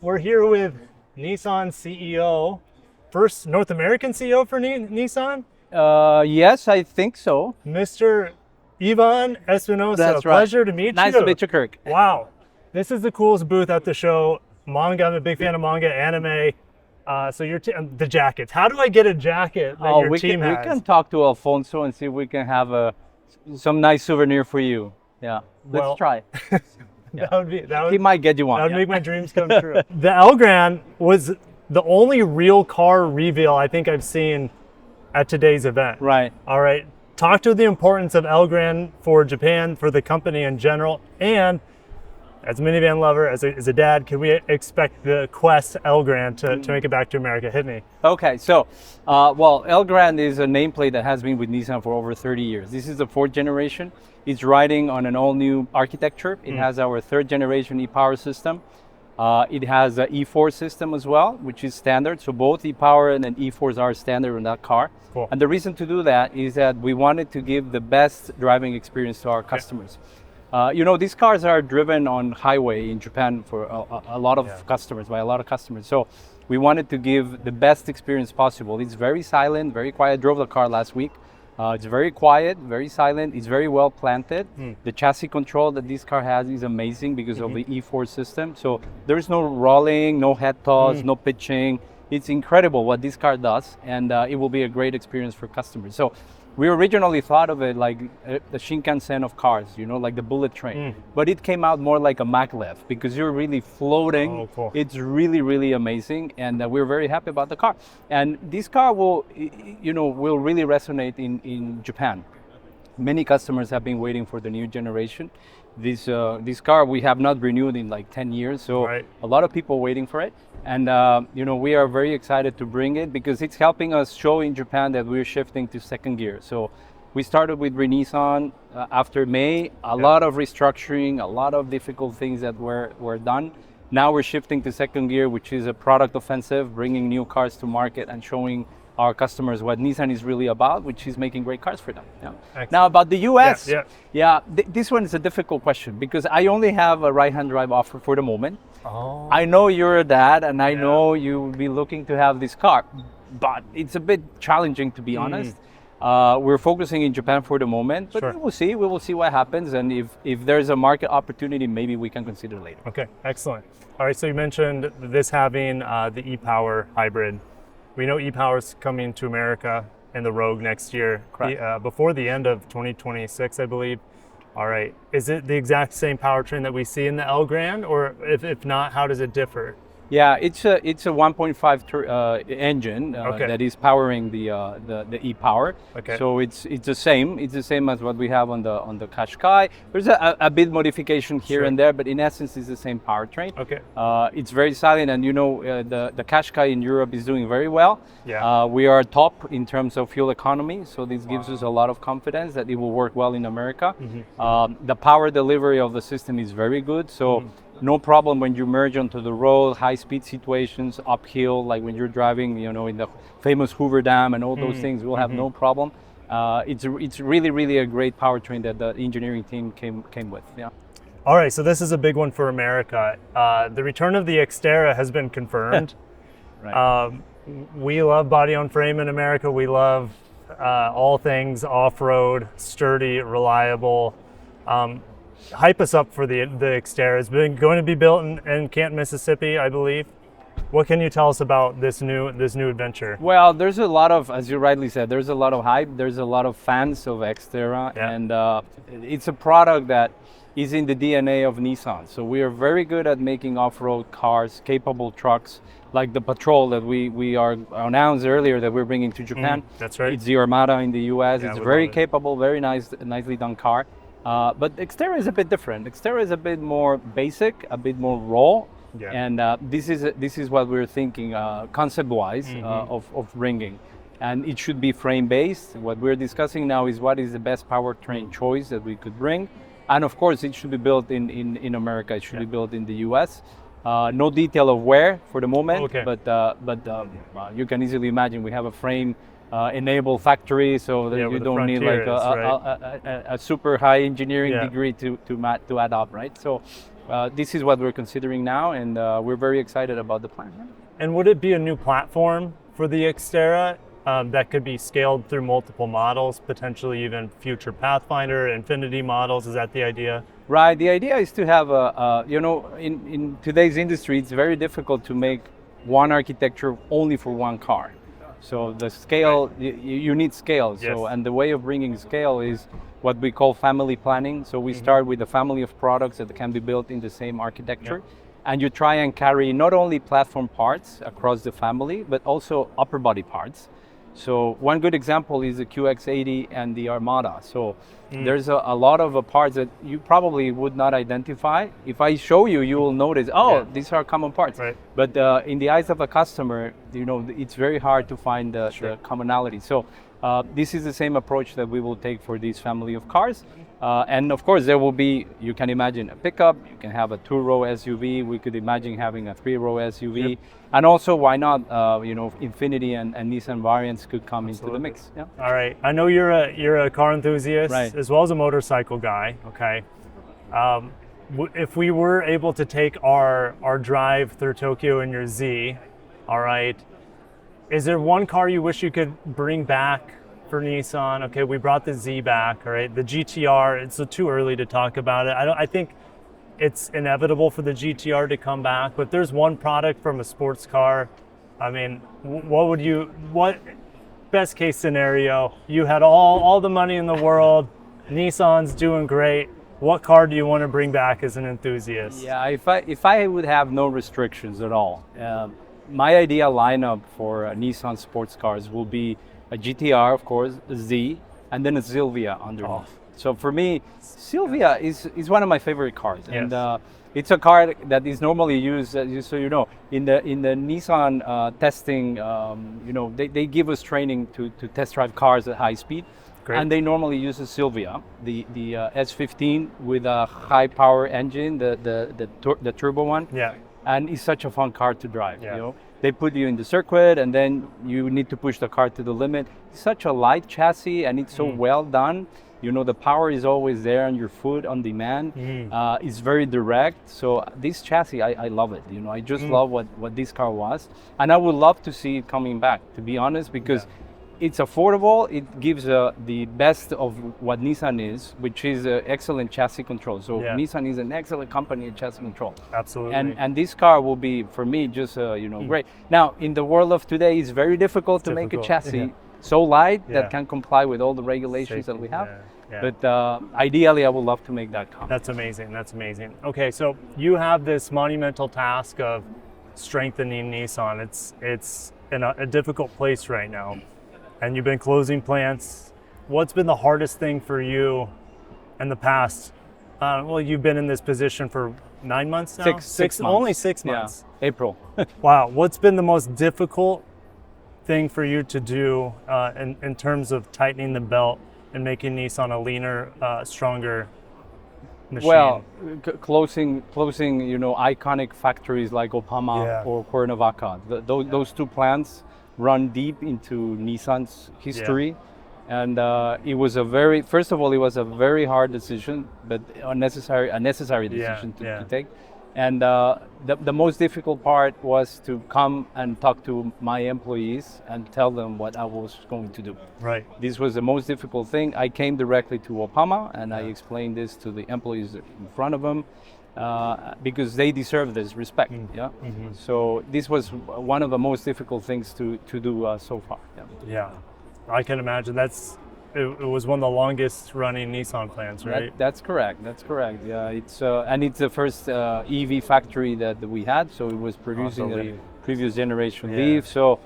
We're here with Nissan CEO, first North American CEO for Nissan, Yes, I think so. Mr. Ivan Espinosa. That's right. Pleasure to meet Nice you. to meet you, Kirk. Wow, this is the coolest booth at the show. Manga, I'm a big fan of manga, anime. So your the jackets. How do I get a jacket that your we team can has? we can talk to Alfonso and see if we can have some nice souvenir for you. Yeah, let's Well, try. that He would might get you one. That would Yeah. make my dreams come true. The Elgrand was the only real car reveal I think I've seen at today's event. Right. All right. Talk to the importance of Elgrand for Japan, for the company in general, and as a minivan lover, as a dad, can we expect the Quest Elgrand to make it back to America? Hit me. Okay, so, Elgrand is a nameplate that has been with Nissan for over 30 years. This is the fourth generation. It's riding on an all-new architecture. It has our third generation e-power system. It has an E4 system as well, which is standard. So both e-power and E4s are standard in that car. Cool. And the reason to do that is that we wanted to give the best driving experience to our customers. These cars are driven on highway in Japan for a lot of customers, by a lot of customers. So we wanted to give the best experience possible. It's very silent, very quiet. I drove the car last week. It's very quiet, very silent. It's very well planted. The chassis control that this car has is amazing because of the E4 system. So there's no rolling, no head toss, no pitching. It's incredible what this car does, and it will be a great experience for customers. So we originally thought of it like the Shinkansen of cars, like the bullet train. But it came out more like a maglev because you're really floating. Oh, cool. It's really, really amazing, and we're very happy about the car. And this car will really resonate in Japan. Many customers have been waiting for the new generation. This car we have not renewed in like 10 years, so Right. a lot of people waiting for it. And we are very excited to bring it because it's helping us show in Japan that we're shifting to second gear. So we started with Nissan after May, a lot of restructuring, a lot of difficult things that were done. Now we're shifting to second gear, which is a product offensive, bringing new cars to market and showing our customers what Nissan is really about, which is making great cars for them. Yeah. Excellent. Now about the US, this one is a difficult question because I only have a right-hand drive offer for the moment. Oh. I know you're a dad, and I know you will be looking to have this car, but it's a bit challenging, to be honest. We're focusing in Japan for the moment, but Sure. we will see. We will see what happens, and if there's a market opportunity, maybe we can consider later. Okay, excellent. All right, so you mentioned this having the e-power hybrid. We know e-power is coming to America in the Rogue next year, Correct. before the end of 2026, I believe. All right, is it the exact same powertrain that we see in the Elgrand, or if not, how does it differ? Yeah, it's a 1.5 engine Okay. that is powering the e-power. Okay. So it's the same. It's the same as what we have on the Qashqai. There's a bit modification here Sure. and there, but in essence, it's the same powertrain. Okay. It's very silent, and the Qashqai in Europe is doing very well. Yeah. We are top in terms of fuel economy, so this gives us a lot of confidence that it will work well in America. The power delivery of the system is very good, so no problem when you merge onto the road, high-speed situations, uphill, like when you're driving, in the famous Hoover Dam and all those things, we'll have no problem. It's really, really a great powertrain that the engineering team came with. Yeah. All right, so this is a big one for America. The return of the Xterra has been confirmed. Right. We love body on frame in America. We love all things off-road, sturdy, reliable. Hype us up for the Xterra. It's going to be built in Canton, Mississippi, I believe. What can you tell us about this new adventure? Well, there's a lot of, as you rightly said, there's a lot of hype. There's a lot of fans of Xterra, and it's a product that is in the DNA of Nissan. So we are very good at making off-road cars, capable trucks, like the Patrol that we are announced earlier that we're bringing to Japan. That's right. It's the Armada in the US. Yeah, It's we very love it. capable, very nicely done car. But Xterra is a bit different. Xterra is a bit more basic, a bit more raw. Yeah. And this is what we're thinking concept-wise of bringing. And it should be frame-based. What we're discussing now is what is the best powertrain choice that we could bring. And of course, it should be built in America. It should be built in the US. No detail of where for the moment, Okay. but you can easily imagine we have a frame enable factory, so that Yeah, you where the don't need frontier like is, right? a super high engineering Yeah. degree to add up, right? So this is what we're considering now, and we're very excited about the plan. And would it be a new platform for the Xterra that could be scaled through multiple models, potentially even future Pathfinder, Infinity models? Is that the idea? Right. The idea is to have in today's industry, it's very difficult to make one architecture only for one car. So the scale, you need scale. Yes. So, and the way of bringing scale is what we call family planning. So we start with a family of products that can be built in the same architecture. And you try and carry not only platform parts across the family, but also upper body parts. So one good example is the QX80 and the Armada. So there's a lot of parts that you probably would not identify. If I show you, you will notice, these are common parts. Right. But in the eyes of a customer, it's very hard to find the commonality. So this is the same approach that we will take for this family of cars. And of course, there will be, you can imagine a pickup, you can have a 2-row SUV, we could imagine having a 3-row SUV. Yep. And also, why not, Infinity and Nissan variants could come into the mix. Yeah. All right. I know you're a car enthusiast, right, as well as a motorcycle guy. Okay. If we were able to take our drive through Tokyo in your Z, all right, is there one car you wish you could bring back for Nissan? Okay, we brought the Z back, all right? The GTR, it's too early to talk about it. I think it's inevitable for the GTR to come back, but there's one product from a sports car. I mean, what best case scenario, you had all the money in the world, Nissan's doing great. What car do you want to bring back as an enthusiast? Yeah, if I would have no restrictions at all, my ideal lineup for Nissan sports cars will be a GTR, of course, a Z, and then a Silvia underneath. So for me, Silvia is one of my favorite cars, yes, and it's a car that is normally used, so you know, in the Nissan testing. They give us training to test drive cars at high speed. Great. And they normally use a Silvia, the S15 with a high power engine, the turbo one. Yeah. And it's such a fun car to drive. Yeah. They put you in the circuit, and then you need to push the car to the limit. It's such a light chassis, and it's so well done. The power is always there on your foot on demand. It's very direct. So this chassis, I love it. I just love what this car was, and I would love to see it coming back, to be honest, because it's affordable. It gives the best of what Nissan is, which is excellent chassis control. So Nissan is an excellent company in chassis control. Absolutely. And this car will be, for me, just great. Now, in the world of today, it's very difficult to make a chassis so light that can comply with all the regulations that we have. But ideally, I would love to make that car. That's amazing. That's amazing. Okay, so you have this monumental task of strengthening Nissan. It's in a difficult place right now. And you've been closing plants. What's been the hardest thing for you in the past? You've been in this position for 9 months now? Six months. Only 6 months. Yeah, April. Wow. What's been the most difficult thing for you to do in terms of tightening the belt and making Nissan a leaner, stronger machine? Well, closing, iconic factories like Opama or Cuernavaca. Those two plants run deep into Nissan's history, and it was first of all, it was a very hard decision, but a necessary decision to take. And the most difficult part was to come and talk to my employees and tell them what I was going to do. Right. This was the most difficult thing. I came directly to Opama and I explained this to the employees in front of them. Because they deserve this respect. So this was one of the most difficult things to do so far. Yeah, I can imagine. It was one of the longest running Nissan plants, right? That's correct. Yeah, it's the first EV factory that we had. So it was producing the previous generation Leaf. So,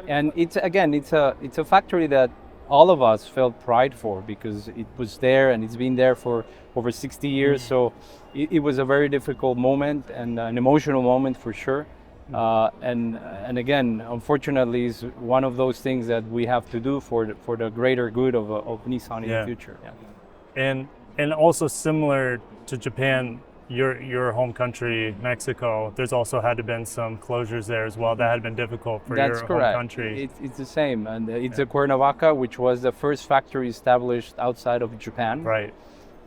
and it's a factory that all of us felt pride for, because it was there and it's been there for over 60 years. So it was a very difficult moment and an emotional moment for sure. And again, unfortunately, is one of those things that we have to do for the greater good of Nissan in the future. Yeah. And also similar to Japan, your home country, Mexico, there's also had to been some closures there as well. That had been difficult for your home country. It's the same, and it's a Cuernavaca, which was the first factory established outside of Japan. Right.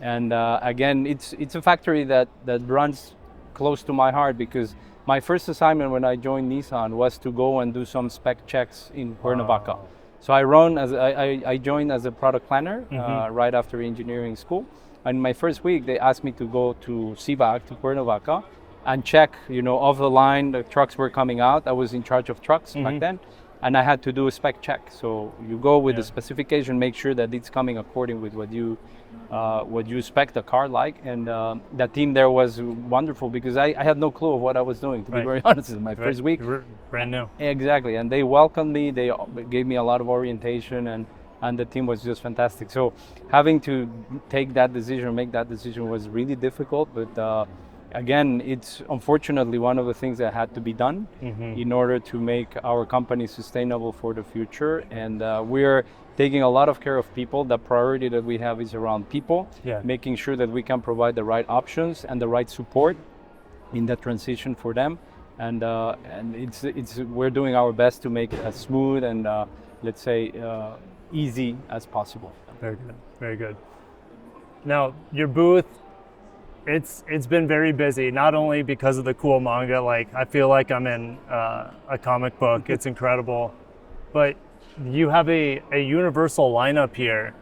And again, it's a factory that runs close to my heart because my first assignment when I joined Nissan was to go and do some spec checks in Cuernavaca. So I joined as a product planner right after engineering school. And my first week, they asked me to go to CVAC, to Cuernavaca, and check, off the line, the trucks were coming out. I was in charge of trucks back then. And I had to do a spec check. So you go with the specification, make sure that it's coming according with what you spec the car like. And that team there was wonderful because I had no clue of what I was doing, to be very honest. In my first week. Brand new. Exactly. And they welcomed me. They gave me a lot of orientation and the team was just fantastic. So having to make that decision was really difficult. But again, it's unfortunately one of the things that had to be done in order to make our company sustainable for the future. And we're taking a lot of care of people. The priority that we have is around people, making sure that we can provide the right options and the right support in that transition for them. And we're doing our best to make it as smooth and let's say easy as possible. Very good, very good. Now your booth, it's been very busy, not only because of the cool manga, like I feel like I'm in a comic book, it's incredible, but you have a universal lineup here.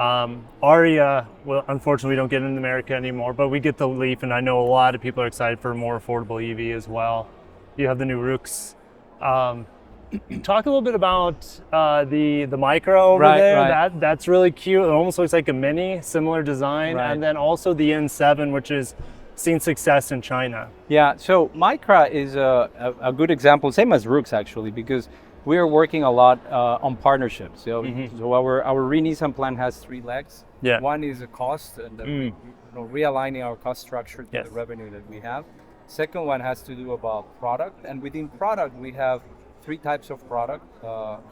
Aria, well, unfortunately we don't get in America anymore, but we get the Leaf, and I know a lot of people are excited for a more affordable EV as well. You have the new Rooks. Talk a little bit about the Micra over there. Right. That's really cute. It almost looks like a Mini, similar design. And then also the N7, which is seen success in China. Yeah, so Micra is a good example, same as Rooks actually, because we are working a lot on partnerships. So our Re-Nissan plan has 3 legs. One is a cost, and realigning our cost structure to the revenue that we have. Second one has to do about product, and within product we have 3 types of product,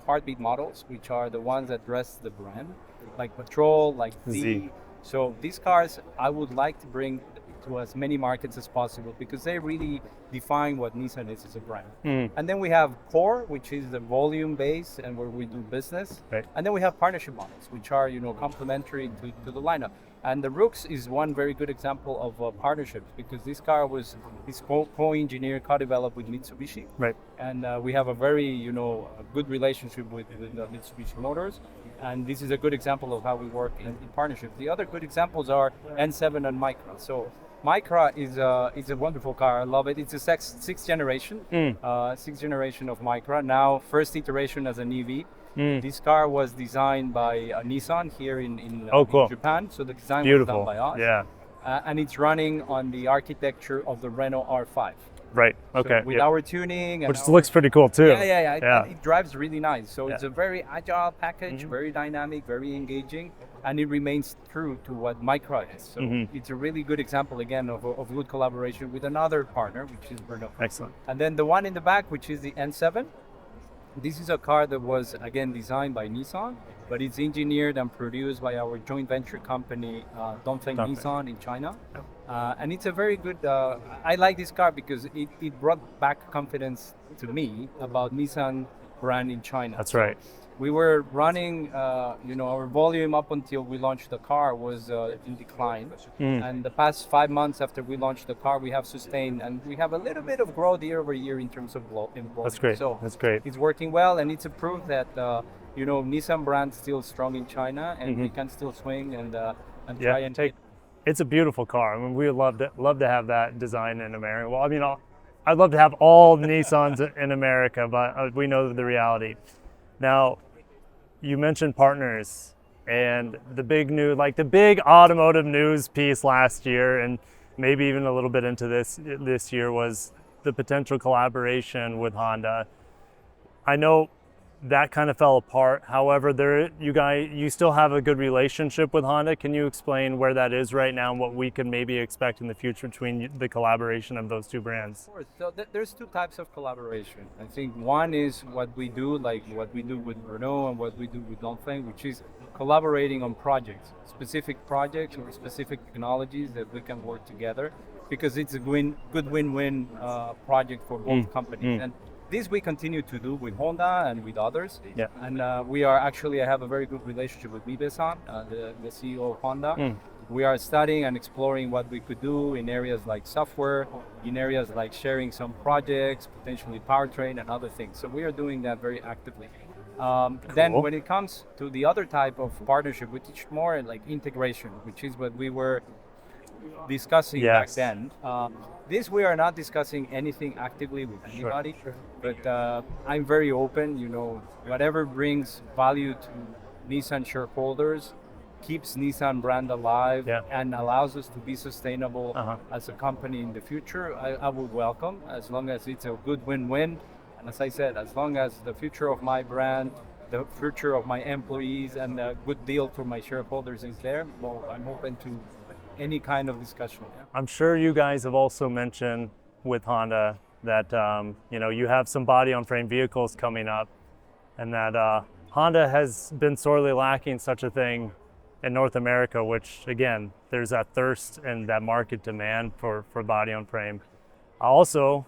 heartbeat models, which are the ones that dress the brand, like Patrol, like Z. So these cars I would like to bring to as many markets as possible because they really define what Nissan is as a brand. And then we have Core, which is the volume base and where we do business. And then we have partnership models, which are complementary to the lineup. And the Rooks is one very good example of partnerships because this car is co-engineered, co-developed with Mitsubishi. And we have a very good relationship with Mitsubishi Motors. And this is a good example of how we work in partnership. The other good examples are N7 and Micra. So Micra is a wonderful car. I love it. It's a sixth generation of Micra. Now, first iteration as an EV. This car was designed by Nissan here in Japan. So the design was done by us. And it's running on the architecture of the Renault R5. So with our tuning. And which looks pretty cool too. It drives really nice. So it's a very agile package, very dynamic, very engaging. And it remains true to what Micra is. So it's a really good example, again, of good collaboration with another partner, which is Renault. Excellent. And then the one in the back, which is the N7. This is a car that was, again, designed by Nissan, but it's engineered and produced by our joint venture company, Dongfeng Nissan in China. And it's a very good, I like this car because it brought back confidence to me about Nissan brand in China. That's right. We were running, our volume up until we launched the car was in decline. And the past 5 months after we launched the car, we have sustained, and we have a little bit of growth year over year in terms of volume. That's great. So that's great. It's working well, and it's a proof that, Nissan brand still strong in China, and we can still swing and try and take. It's a beautiful car. I mean, we would love to have that design in America. Well, I mean, I'd love to have all the Nissans in America, but we know the reality. Now, you mentioned partners, and the big automotive news piece last year, and maybe even a little bit into this year, was the potential collaboration with Honda. I know that kind of fell apart. However, you still have a good relationship with Honda. Can you explain where that is right now and what we can maybe expect in the future between the collaboration of those two brands? Of course. So there's 2 types of collaboration. I think one is what we do, like what we do with Renault and what we do with Dongfeng, which is collaborating on projects, specific projects or specific technologies that we can work together, because it's a good win-win project for both companies. And this we continue to do with Honda and with others. And I have a very good relationship with Mibe-san, the CEO of Honda. we are studying and exploring what we could do in areas like software, in areas like sharing some projects, potentially powertrain and other things. So we are doing that very actively. Then when it comes to the other type of partnership, which is more like integration, which is what we were discussing back then. This we are not discussing anything actively with anybody, but I'm very open. You know, whatever brings value to Nissan shareholders, keeps Nissan brand alive, and allows us to be sustainable as a company in the future. I would welcome, as long as it's a good win-win. And as I said, as long as the future of my brand, the future of my employees, and a good deal for my shareholders is there, well, I'm open to any kind of discussion. I'm sure you guys have also mentioned with Honda that you know, you have some body-on-frame vehicles coming up, and that Honda has been sorely lacking such a thing in North America, which again, there's that thirst and that market demand for body-on-frame. Also,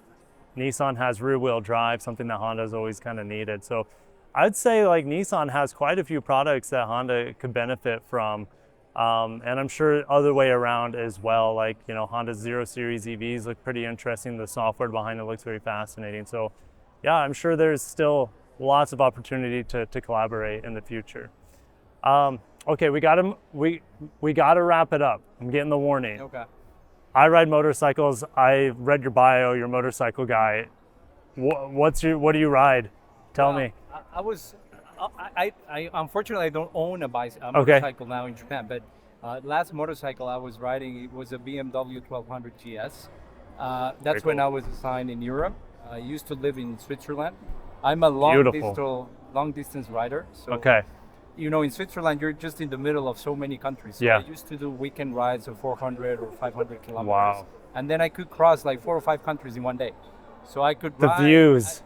Nissan has rear-wheel drive, something that Honda's always kind of needed. So I'd say like Nissan has quite a few products that Honda could benefit from. And I'm sure other way around as well, like, you know, Honda's 0 Series EVs look pretty interesting. The software behind it looks very fascinating. So yeah, I'm sure there's still lots of opportunity to collaborate in the future. Okay, we gotta wrap it up. I'm getting the warning. Okay. I ride motorcycles. I read your bio, you're a motorcycle guy. What do you ride? Tell me. I unfortunately I don't own a motorcycle now in Japan, but last motorcycle I was riding, it was a BMW 1200 GS. That's when I was assigned in Europe. I used to live in Switzerland. I'm a long distance rider. So, you know, in Switzerland, you're just in the middle of so many countries. So I used to do weekend rides of 400 or 500 kilometers. Wow. And then I could cross like 4 or 5 countries in one day. So I could ride. The views.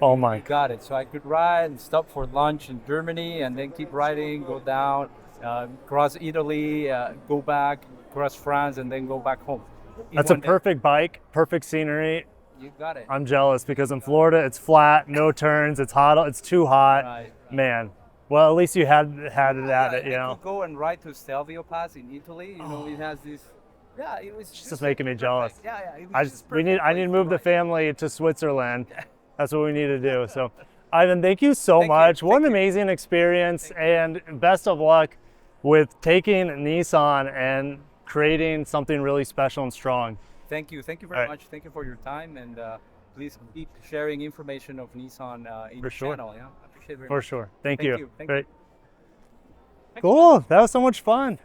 Oh my. You got it. So I could ride and stop for lunch in Germany and then keep riding, go down, cross Italy, go back, cross France, and then go back home. That's a perfect bike, perfect scenery. You got it. I'm jealous because in Florida it's flat, no turns, it's hot, it's too hot. Right. Man. Well, at least you had it at it, you know. I could go and ride to Silvia Pass in Italy. You know, it has this. Yeah, it was just making me jealous. Yeah, it was I need to move the family to Switzerland. That's what we need to do. So, Ivan, thank you so much. What an amazing experience, and best of luck with taking Nissan and creating something really special and strong. Thank you very much. Thank you for your time, and please keep sharing information of Nissan in your channel. Yeah, I appreciate it very much. For sure. Thank you. Thank you. Cool. That was so much fun.